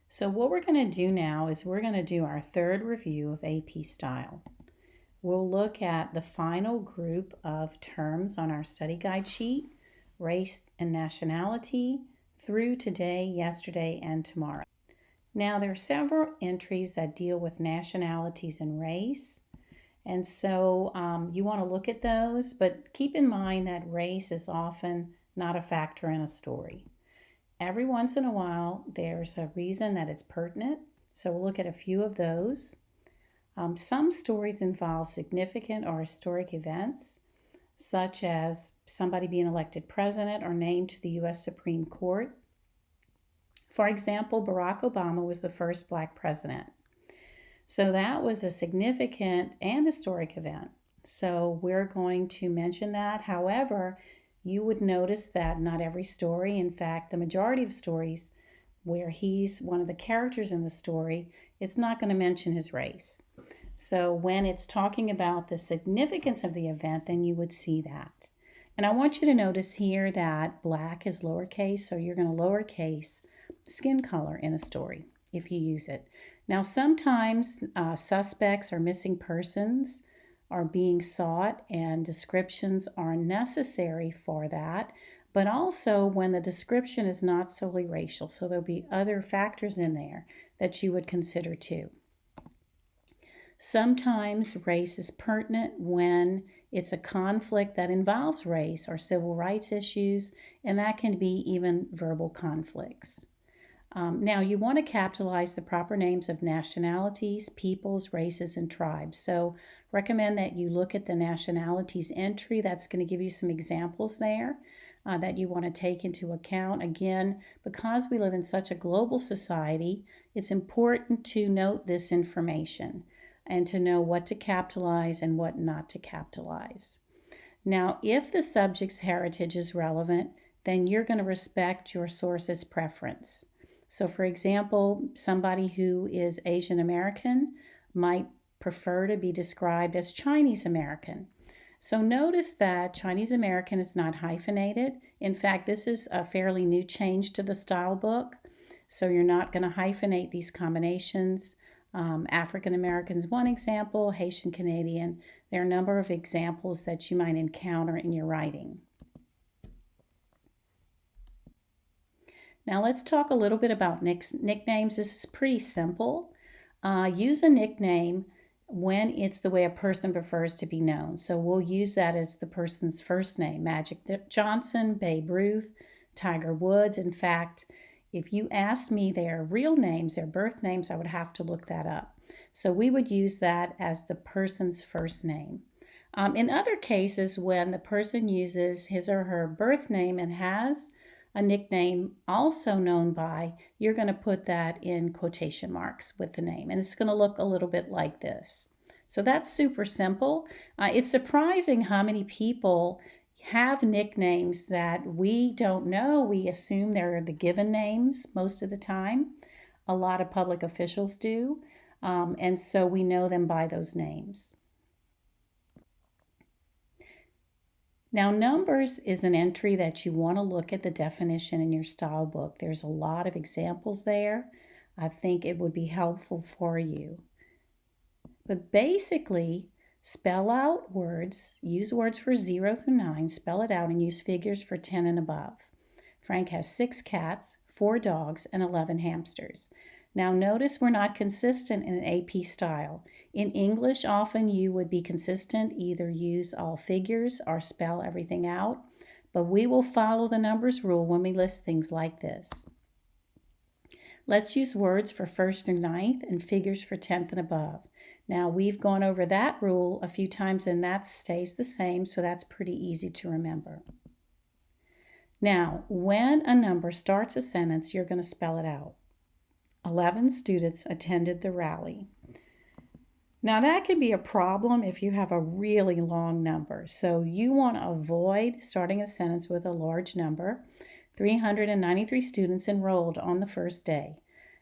So what we're going to do now is we're going to do our third review of AP Style. We'll look at the final group of terms on our study guide sheet, race and nationality, through today, yesterday, and tomorrow. Now, there are several entries that deal with nationalities and race, and so you want to look at those, but keep in mind that race is often not a factor in a story. Every once in a while, there's a reason that it's pertinent, so we'll look at a few of those. Some stories involve significant or historic events, such as somebody being elected president or named to the U.S. Supreme Court. For example, Barack Obama was the first Black president. So that was a significant and historic event. So we're going to mention that. However, you would notice that not every story, in fact, the majority of stories where he's one of the characters in the story, it's not going to mention his race. So when it's talking about the significance of the event, then you would see that. And I want you to notice here that Black is lowercase, so you're going to lowercase skin color in a story if you use it. Now, sometimes suspects or missing persons are being sought and descriptions are necessary for that, but also when the description is not solely racial. So there'll be other factors in there that you would consider too. Sometimes race is pertinent when it's a conflict that involves race or civil rights issues, and that can be even verbal conflicts. Now, you want to capitalize the proper names of nationalities, peoples, races, and tribes. So recommend that you look at the nationalities entry. That's going to give you some examples there that you want to take into account. Again, because we live in such a global society, it's important to note this information and to know what to capitalize and what not to capitalize. Now, if the subject's heritage is relevant, then you're going to respect your source's preference. So, for example, somebody who is Asian American might prefer to be described as Chinese American. So notice that Chinese American is not hyphenated. In fact, this is a fairly new change to the style book. So you're not going to hyphenate these combinations. African American is one example, Haitian Canadian. There are a number of examples that you might encounter in your writing. Now let's talk a little bit about nicknames. This is pretty simple. Use a nickname when it's the way a person prefers to be known. So we'll use that as the person's first name. Magic Johnson, Babe Ruth, Tiger Woods. In fact, if you asked me their real names, their birth names, I would have to look that up. So we would use that as the person's first name. In other cases, when the person uses his or her birth name and has a nickname also known by, you're going to put that in quotation marks with the name. And it's going to look a little bit like this. So that's super simple. It's surprising how many people have nicknames that we don't know. We assume they're the given names most of the time. A lot of public officials do. And so we know them by those names. Now, numbers is an entry that you want to look at the definition in your style book. There's a lot of examples there. I think it would be helpful for you. But basically, spell out words, use words for 0 through 9, spell it out, and use figures for 10 and above. Frank has 6 cats, 4 dogs, and 11 hamsters. Now notice we're not consistent in an AP style. In English, often you would be consistent, either use all figures or spell everything out, but we will follow the numbers rule when we list things like this. Let's use words for 1st through 9th and figures for 10th and above. Now we've gone over that rule a few times and that stays the same, so that's pretty easy to remember. Now, when a number starts a sentence, you're going to spell it out. 11 students attended the rally. Now that can be a problem if you have a really long number. So you want to avoid starting a sentence with a large number. 393 students enrolled on the first day.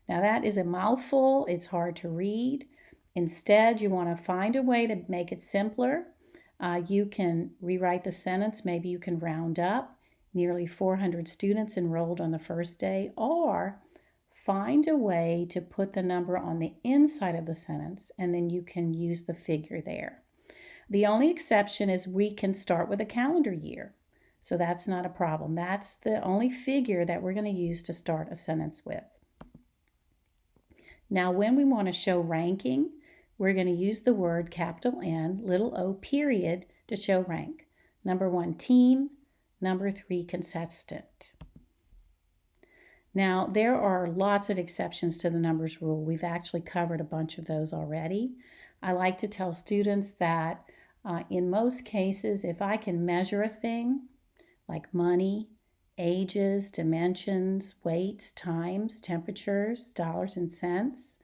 Now that is a mouthful. It's hard to read. Instead, you want to find a way to make it simpler. You can rewrite the sentence. Maybe you can round up. Nearly 400 students enrolled on the first day, or find a way to put the number on the inside of the sentence, and then you can use the figure there. The only exception is we can start with a calendar year. So that's not a problem. That's the only figure that we're going to use to start a sentence with. Now, when we want to show ranking, we're going to use the word capital N, little o, period, to show rank. Number 1, team. Number 3, contestant. Now, there are lots of exceptions to the numbers rule. We've actually covered a bunch of those already. I like to tell students that in most cases, if I can measure a thing, like money, ages, dimensions, weights, times, temperatures, dollars and cents.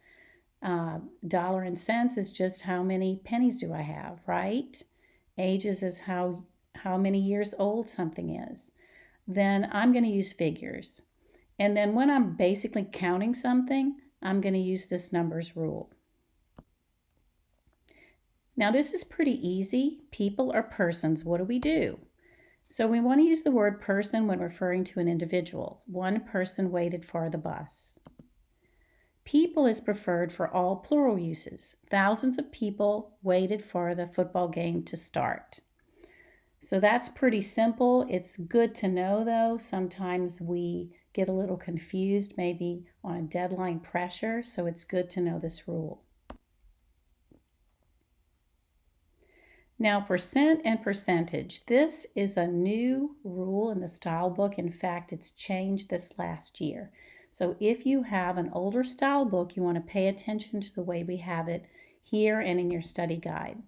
Dollar and cents is just how many pennies do I have, right? Ages is how many years old something is. Then I'm going to use figures. And then when I'm basically counting something, I'm going to use this numbers rule. Now this is pretty easy. People are persons. What do we do? So we want to use the word person when referring to an individual. One person waited for the bus. People is preferred for all plural uses. Thousands of people waited for the football game to start. So that's pretty simple. It's good to know, though. Sometimes we get a little confused, maybe on a deadline pressure, so it's good to know this rule. Now, percent and percentage. This is a new rule in the style book. In fact, it's changed this last year. So if you have an older style book, you want to pay attention to the way we have it here and in your study guide.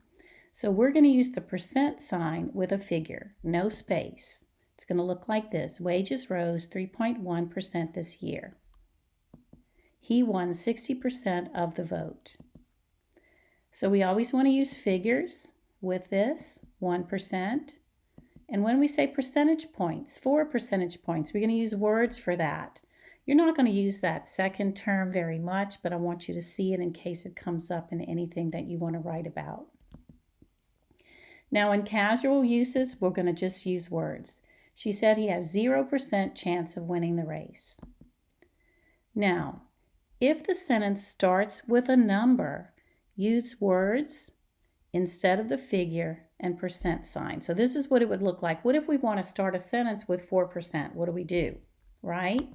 So we're going to use the percent sign with a figure, no space. It's going to look like this. Wages rose 3.1% this year. He won 60% of the vote. So we always want to use figures with this, 1%. And when we say percentage points, 4 percentage points, we're going to use words for that. You're not going to use that second term very much, but I want you to see it in case it comes up in anything that you want to write about. Now in casual uses, we're going to just use words. She said he has 0% chance of winning the race. Now, if the sentence starts with a number, use words instead of the figure and percent sign. So this is what it would look like. What if we want to start a sentence with 4%? What do we do, right?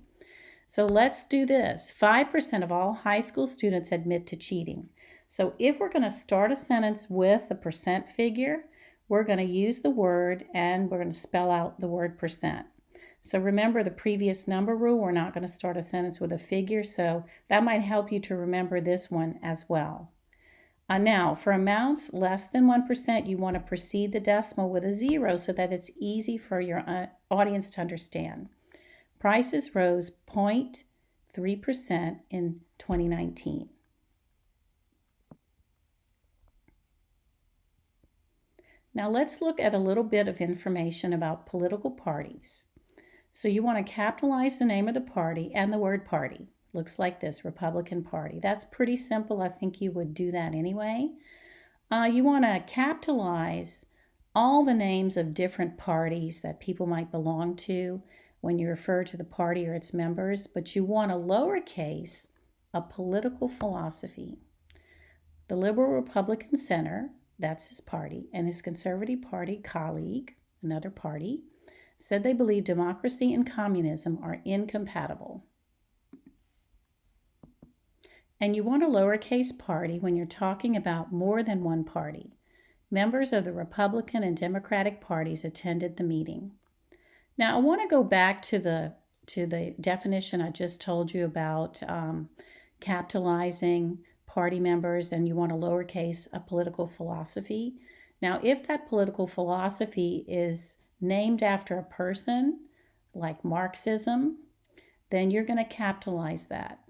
So let's do this. 5% of all high school students admit to cheating. So if we're going to start a sentence with the percent figure, we're going to use the word and we're going to spell out the word percent. So remember the previous number rule, we're not going to start a sentence with a figure, so that might help you to remember this one as well. Now, for amounts less than 1%, you want to precede the decimal with a 0 so that it's easy for your audience to understand. Prices rose 0.3% in 2019. Now let's look at a little bit of information about political parties. So you want to capitalize the name of the party and the word party. Looks like this, Republican Party. That's pretty simple. I think you would do that anyway. You want to capitalize all the names of different parties that people might belong to when you refer to the party or its members, but you want to lowercase a political philosophy. The Liberal Republican Center, that's his party, and his Conservative Party colleague, another party, said they believe democracy and communism are incompatible. And you want a lowercase party when you're talking about more than one party. Members of the Republican and Democratic parties attended the meeting. Now, I want to go back to the definition I just told you about capitalizing party members, and you want to lowercase a political philosophy. Now, if that political philosophy is named after a person, like Marxism, then you're going to capitalize that.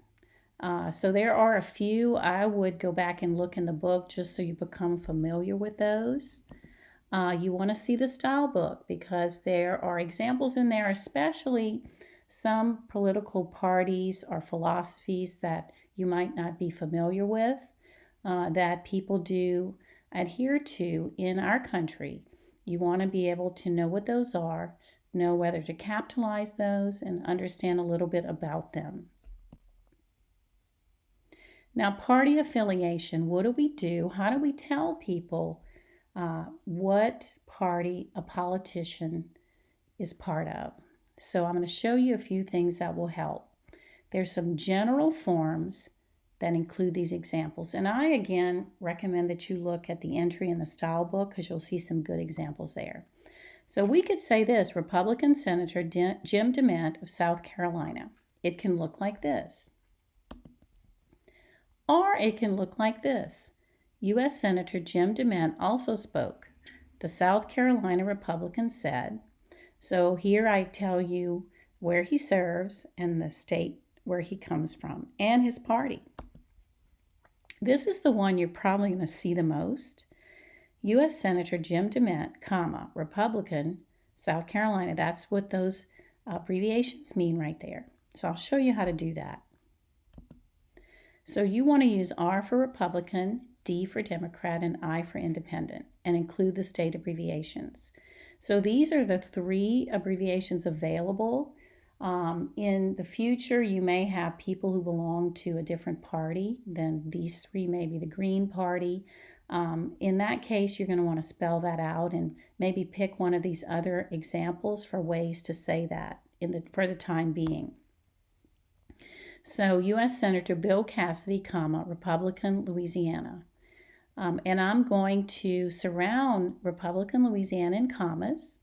So there are a few. I would go back and look in the book just so you become familiar with those. You want to see the style book because there are examples in there, especially some political parties or philosophies that you might not be familiar with, that people do adhere to in our country. You want to be able to know what those are, know whether to capitalize those, and understand a little bit about them. Now, party affiliation, what do we do? How do we tell people what party a politician is part of? So I'm going to show you a few things that will help. There's some general forms that include these examples. And I, again, recommend that you look at the entry in the style book because you'll see some good examples there. So we could say this: Republican Senator Jim DeMint of South Carolina. It can look like this. Or it can look like this. U.S. Senator Jim DeMint also spoke. The South Carolina Republican said. So here I tell you where he serves and the state where he comes from and his party. This is the one you're probably going to see the most. U.S. Senator Jim DeMint, Republican, South Carolina. That's what those abbreviations mean right there. So I'll show you how to do that. So you want to use R for Republican, D for Democrat, and I for Independent, and include the state abbreviations. So these are the 3 abbreviations available. In the future, you may have people who belong to a different party than these 3, maybe the Green Party. In that case, you're going to want to spell that out and maybe pick one of these other examples for ways to say that for the time being. So U.S. Senator Bill Cassidy, Republican, Louisiana. And I'm going to surround Republican, Louisiana in commas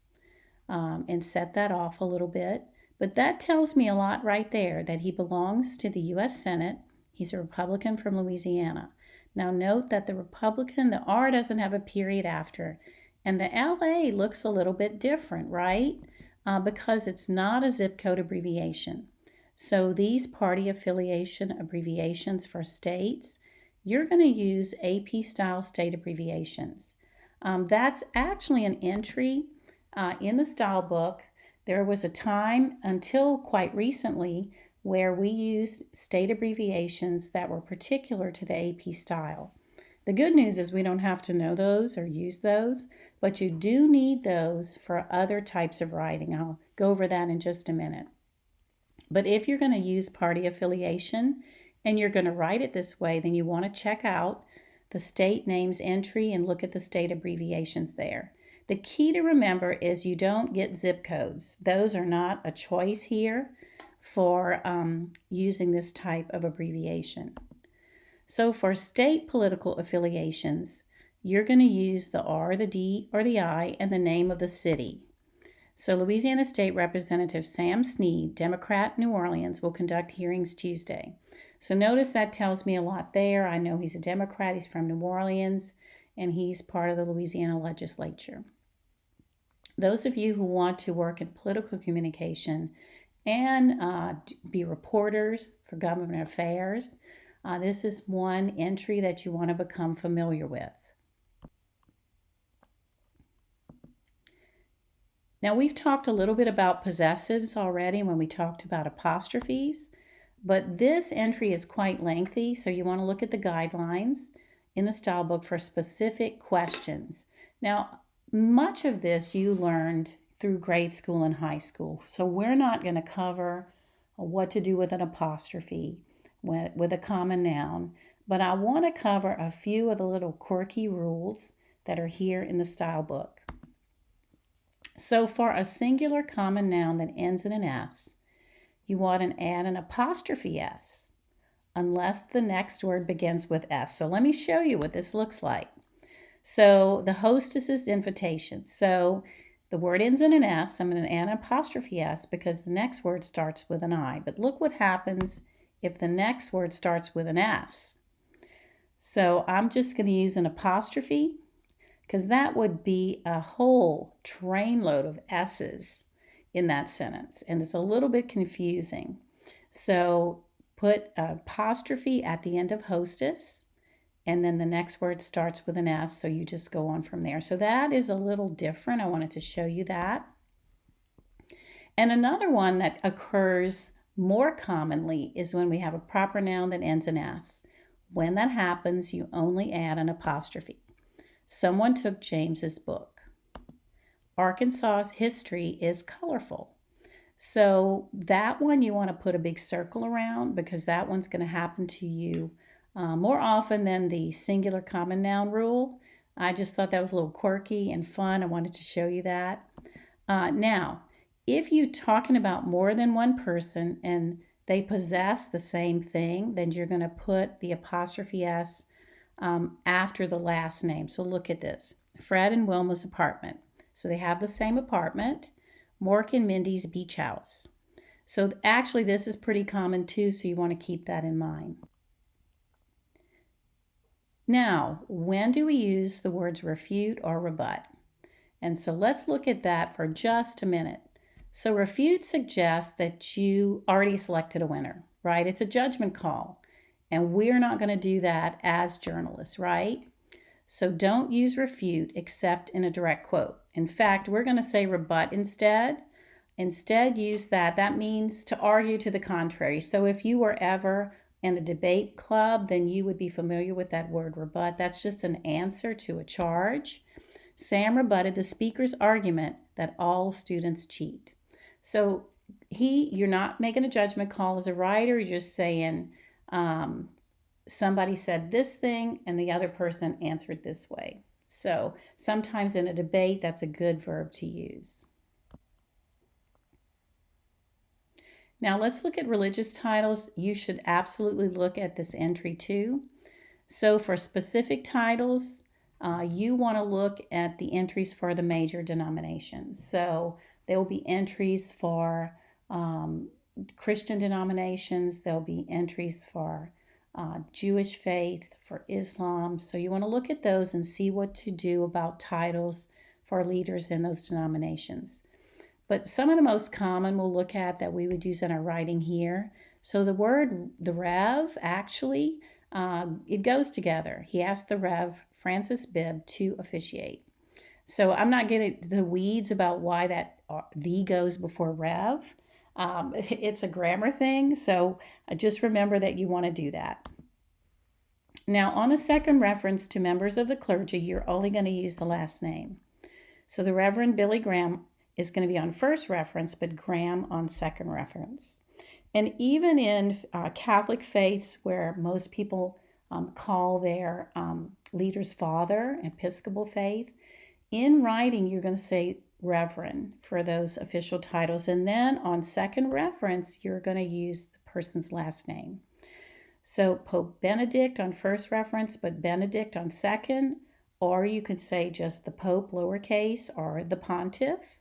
and set that off a little bit. But that tells me a lot right there, that he belongs to the U.S. Senate. He's a Republican from Louisiana. Now note that the Republican, the R doesn't have a period after. And the LA looks a little bit different, right? Because it's not a zip code abbreviation. So these party affiliation abbreviations for states, you're going to use AP-style state abbreviations. That's actually an entry in the style book. There was a time until quite recently where we used state abbreviations that were particular to the AP style. The good news is we don't have to know those or use those, but you do need those for other types of writing. I'll go over that in just a minute. But if you're going to use party affiliation and you're going to write it this way, then you want to check out the state names entry and look at the state abbreviations there. The key to remember is you don't get zip codes. Those are not a choice here for using this type of abbreviation. So for state political affiliations, you're going to use the R, the D, or the I, and the name of the city. So Louisiana State Representative Sam Snead, Democrat, New Orleans, will conduct hearings Tuesday. So notice that tells me a lot there. I know he's a Democrat, he's from New Orleans, and he's part of the Louisiana legislature. Those of you who want to work in political communication and be reporters for government affairs, this is one entry that you want to become familiar with. Now, we've talked a little bit about possessives already when we talked about apostrophes, but this entry is quite lengthy, so you want to look at the guidelines in the style book for specific questions. Now, much of this you learned through grade school and high school, so we're not going to cover what to do with an apostrophe, with a common noun, but I want to cover a few of the little quirky rules that are here in the style book. So for a singular common noun that ends in an S, you want to add an apostrophe S, unless the next word begins with S. So let me show you what this looks like. So the hostess's invitation. So the word ends in an S. I'm going to add an apostrophe S because the next word starts with an I. But look what happens if the next word starts with an S. So I'm just going to use an apostrophe, because that would be a whole trainload of S's in that sentence, and it's a little bit confusing. So put an apostrophe at the end of hostess, and then the next word starts with an S, so you just go on from there. So that is a little different. I wanted to show you that. And another one that occurs more commonly is when we have a proper noun that ends in S. When that happens, you only add an apostrophe. Someone took James's book. Arkansas history is colorful. So that one you want to put a big circle around because that one's going to happen to you more often than the singular common noun rule. I just thought that was a little quirky and fun. I wanted to show you that. Now, if you're talking about more than one person and they possess the same thing, then you're going to put the apostrophe S after the last name. So look at this. Fred and Wilma's apartment. So they have the same apartment. Mork and Mindy's beach house. So actually this is pretty common too, so you want to keep that in mind. Now, when do we use the words refute or rebut? And so let's look at that for just a minute. So refute suggests that you already selected a winner, right? It's a judgment call. And we're not going to do that as journalists, right? So don't use refute except in a direct quote. In fact, we're going to say rebut instead. Instead, use that. That means to argue to the contrary. So if you were ever in a debate club, then you would be familiar with that word rebut. That's just an answer to a charge. Sam rebutted the speaker's argument that all students cheat. So you're not making a judgment call as a writer. You're just saying somebody said this thing and the other person answered this way. So sometimes in a debate, that's a good verb to use. Now let's look at religious titles. You should absolutely look at this entry too. So for specific titles, you want to look at the entries for the major denominations. So there will be entries for Christian denominations. There'll be entries for Jewish faith, for Islam. So you want to look at those and see what to do about titles for leaders in those denominations. But some of the most common we'll look at that we would use in our writing here. So the Rev, actually, it goes together. He asked the Rev Francis Bibb to officiate. So I'm not getting the weeds about why that the goes before Rev. It's a grammar thing, so just remember that you want to do that. Now, on the second reference to members of the clergy, you're only going to use the last name. So the Reverend Billy Graham is going to be on first reference, but Graham on second reference. And even in Catholic faiths where most people call their leader's father, Episcopal faith, in writing you're going to say Reverend for those official titles. And then on second reference, you're going to use the person's last name. So Pope Benedict on first reference, but Benedict on second, or you could say just the Pope lowercase or the Pontiff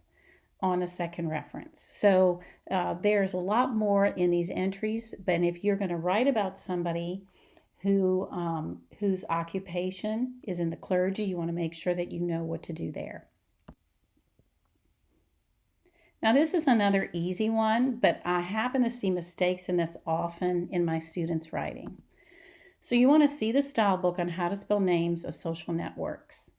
on a second reference. So there's a lot more in these entries, but if you're going to write about somebody whose occupation is in the clergy, you want to make sure that you know what to do there. Now this is another easy one, but I happen to see mistakes in this often in my students' writing. So you want to see the style book on how to spell names of social networks.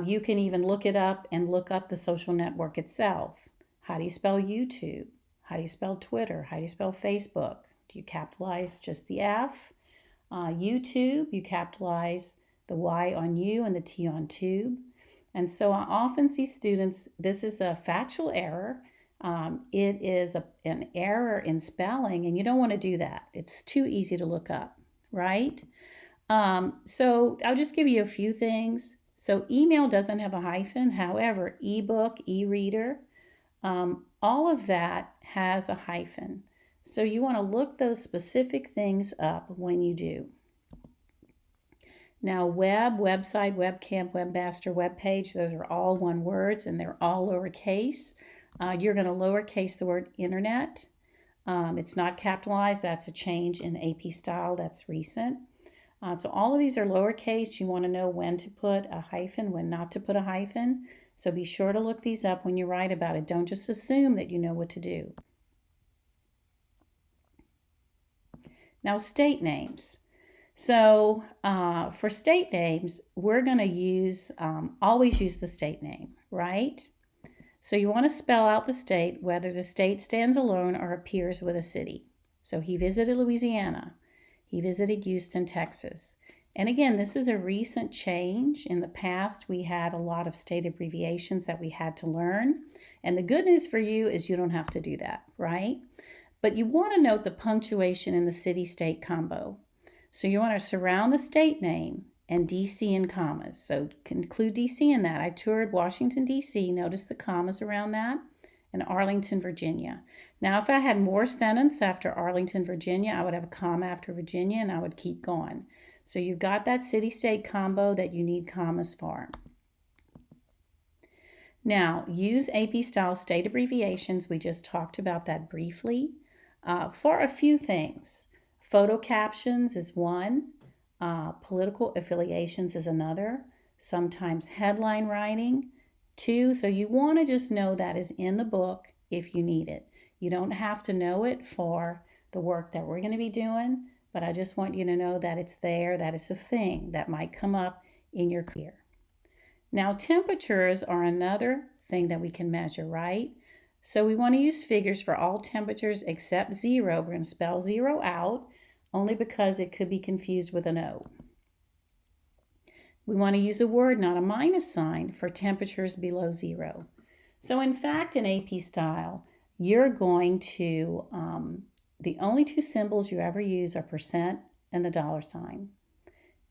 You can even look it up and look up the social network itself. How do you spell YouTube? How do you spell Twitter? How do you spell Facebook? Do you capitalize just the F? YouTube, you capitalize the Y on you and the T on tube. And so I often see students, this is a factual error. It is an error in spelling, and you don't want to do that. It's too easy to look up, right? So I'll just give you a few things. So email doesn't have a hyphen. However, ebook, e-reader, all of that has a hyphen. So you want to look those specific things up when you do. Now, website, webcam, webmaster, webpage, those are all one words and they're all lowercase. You're going to lowercase the word internet. It's not capitalized. That's a change in AP style. That's recent. So all of these are lowercase. You want to know when to put a hyphen, when not to put a hyphen. So be sure to look these up when you write about it. Don't just assume that you know what to do. Now, state names. So for state names, we're going to use, always use the state name, right? So you want to spell out the state, whether the state stands alone or appears with a city. So he visited Louisiana. He visited Houston, Texas. And again, this is a recent change. In the past, we had a lot of state abbreviations that we had to learn. And the good news for you is you don't have to do that, right? But you want to note the punctuation in the city-state combo. So you want to surround the state name and DC in commas. So include DC in that. I toured Washington, D.C. Notice the commas around that. And Arlington, Virginia. Now, if I had more sentence after Arlington, Virginia, I would have a comma after Virginia, and I would keep going. So you've got that city-state combo that you need commas for. Now, use AP-style state abbreviations. We just talked about that briefly for a few things. Photo captions is one. Political affiliations is another. Sometimes headline writing. 2, so you want to just know that is in the book if you need it. You don't have to know it for the work that we're going to be doing, but I just want you to know that it's there, that it's a thing that might come up in your career. Now, temperatures are another thing that we can measure, right? So we want to use figures for all temperatures except 0. We're going to spell 0 out only because it could be confused with an O. We want to use a word, not a minus sign, for temperatures below 0. So in fact, in AP style, you're going to, the only 2 symbols you ever use are percent and the $sign.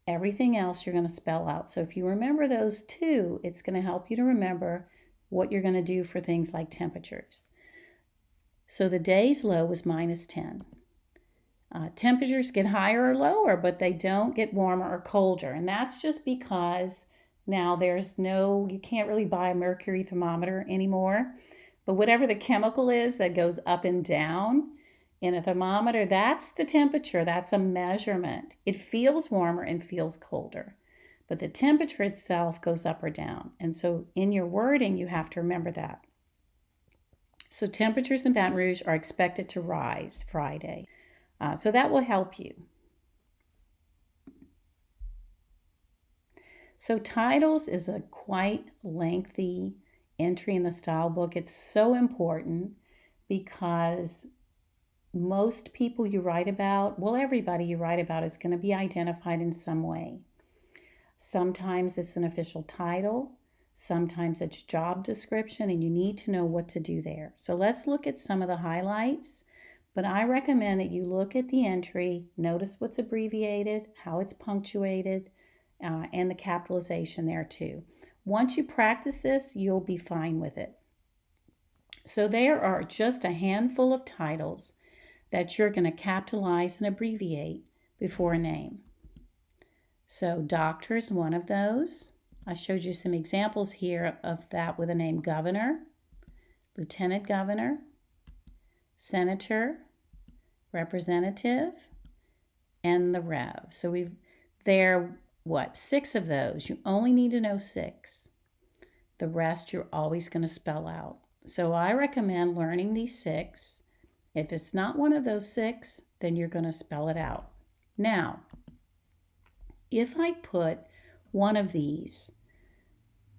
Everything else you're going to spell out. So if you remember those 2, it's going to help you to remember what you're going to do for things like temperatures. So the day's low was -10. Temperatures get higher or lower, but they don't get warmer or colder. And that's just because now you can't really buy a mercury thermometer anymore. But whatever the chemical is that goes up and down in a thermometer, that's the temperature. That's a measurement. It feels warmer and feels colder. But the temperature itself goes up or down. And so in your wording, you have to remember that. So temperatures in Baton Rouge are expected to rise Friday. So that will help you. So titles is a quite lengthy entry in the style book. It's so important because most people you write about, well, everybody you write about is going to be identified in some way. Sometimes it's an official title. Sometimes it's a job description, and you need to know what to do there. So let's look at some of the highlights. But I recommend that you look at the entry, notice what's abbreviated, how it's punctuated, and the capitalization there too. Once you practice this, you'll be fine with it. So there are just a handful of titles that you're going to capitalize and abbreviate before a name. So doctor is one of those. I showed you some examples here of that with the name governor, lieutenant governor, senator, representative, and the rev. So there are 6 of those. You only need to know 6. The rest you're always going to spell out. So I recommend learning these 6. If it's not one of those 6, then you're going to spell it out. Now, if I put one of these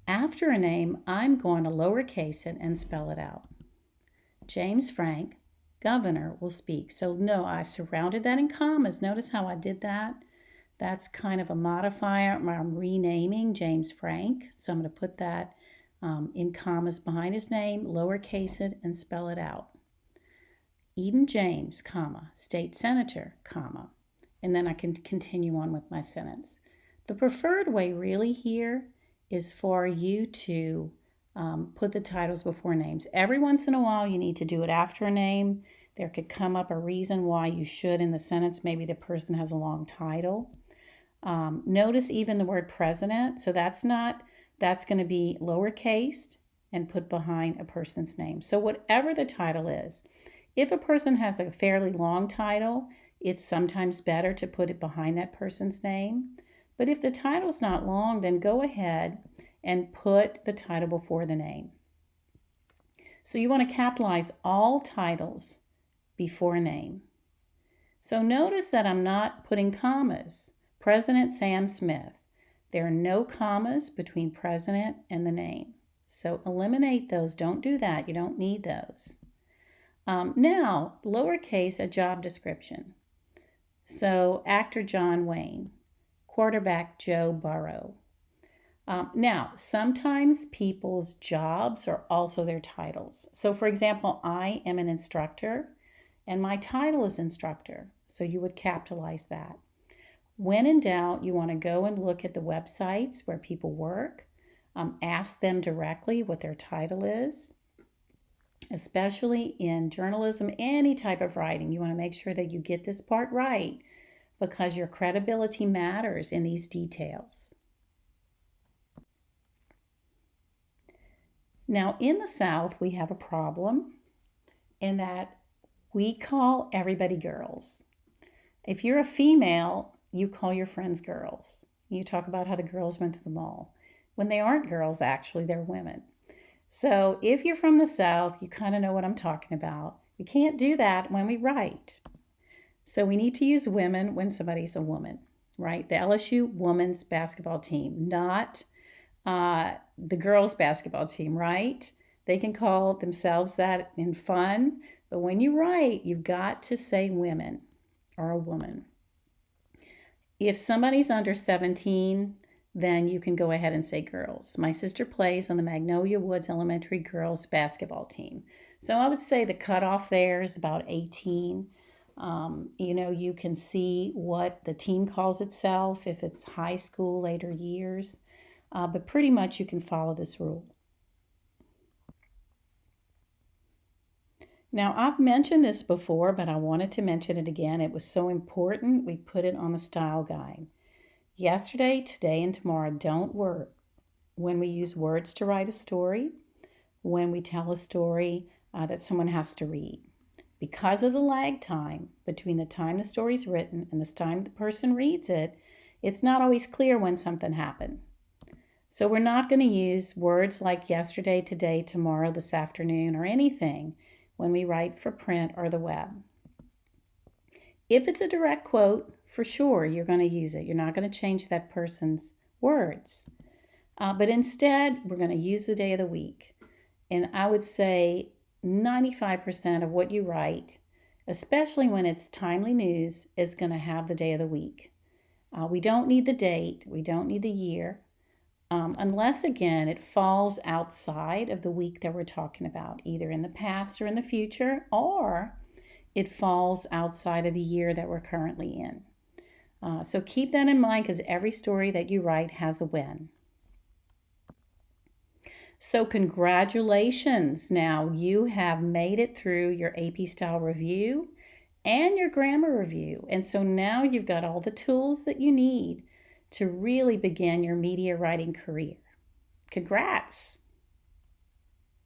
after a name, I'm going to lowercase it and spell it out. James Frank, governor, will speak. So no, I surrounded that in commas. Notice how I did that? That's kind of a modifier. I'm renaming James Frank. So I'm going to put that in commas behind his name, lowercase it, and spell it out. Eden James, comma, state senator, comma. And then I can continue on with my sentence. The preferred way really here is for you to put the titles before names. Every once in a while, you need to do it after a name. There could come up a reason why you should in the sentence. Maybe the person has a long title. Notice even the word president. So that's going to be lowercased and put behind a person's name. So whatever the title is, if a person has a fairly long title, it's sometimes better to put it behind that person's name. But if the title's not long, then go ahead and put the title before the name. So you want to capitalize all titles before a name. So notice that I'm not putting commas. President Sam Smith. There are no commas between president and the name. So eliminate those. Don't do that. You don't need those. Now, lowercase, a job description. So actor John Wayne, quarterback Joe Burrow. Now, sometimes people's jobs are also their titles. So for example, I am an instructor and my title is instructor. So you would capitalize that. When in doubt, you want to go and look at the websites where people work. Ask them directly what their title is, especially in journalism, any type of writing. You want to make sure that you get this part right because your credibility matters in these details. Now, in the South, we have a problem in that we call everybody girls. If you're a female, you call your friends girls. You talk about how the girls went to the mall. When they aren't girls, actually, they're women. So if you're from the South, you kind of know what I'm talking about. We can't do that when we write. So we need to use women when somebody's a woman, right? The LSU women's basketball team, not the girls' basketball team, right? They can call themselves that in fun, but when you write, you've got to say women or a woman. If somebody's under 17, then you can go ahead and say girls. My sister plays on the Magnolia Woods Elementary girls basketball team. So I would say the cutoff there is about 18. You can see what the team calls itself, if it's high school, later years. But pretty much you can follow this rule. Now, I've mentioned this before, but I wanted to mention it again. It was so important, we put it on the style guide. Yesterday, today, and tomorrow don't work when we use words to write a story, when we tell a story that someone has to read. Because of the lag time between the time the story's written and the time the person reads it, it's not always clear when something happened. So we're not going to use words like yesterday, today, tomorrow, this afternoon, or anything when we write for print or the web. If it's a direct quote, for sure, you're going to use it. You're not going to change that person's words. But instead, we're going to use the day of the week. And I would say 95% of what you write, especially when it's timely news, is going to have the day of the week. We don't need the date. We don't need the year. Unless, again, it falls outside of the week that we're talking about, either in the past or in the future, or it falls outside of the year that we're currently in. So keep that in mind because every story that you write has a when. So congratulations. Now you have made it through your AP Style review and your grammar review. And so now you've got all the tools that you need to really begin your media writing career. Congrats!